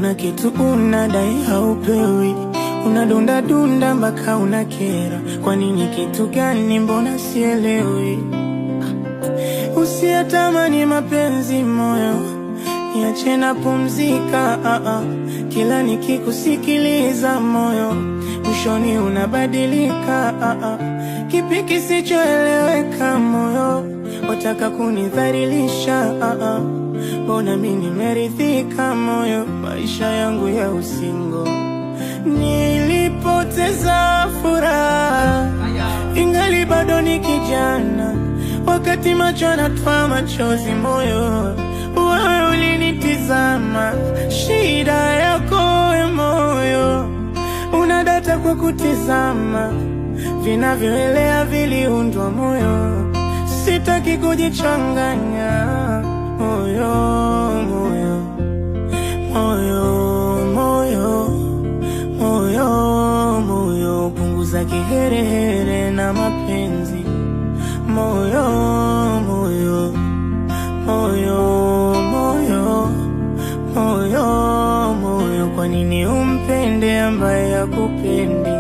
kuna kitu unadai haupewi, unadunda dunda mpaka unakera. Kwa nini? Kitu gani? Mbona sielewi? Usiyatamani mapenzi moyo, niache na pumzika. Kila nikikusikiliza moyo, mwishoni unabadilika. Kipi kisichoeleweka moyo, wataka kunidhalilisha? Mbona mimi nimeridhika moyo, maisha yangu ya usingo. Nilipoteza furaha, ingali bado ni kijana, wakati macho yanatoa machozi moyo, wewe ulinitizama. Shida yako we moyo, unadata kwa kutizama, vinavyoelea viliundwa moyo, sitaki kujichanganya. Moyo, moyo, moyo, moyo, moyo, moyo, punguza kiherehere na mapenzi. Moyo, moyo, moyo, moyo, moyo, moyo, kwa nini umpende ambaye hakupendi?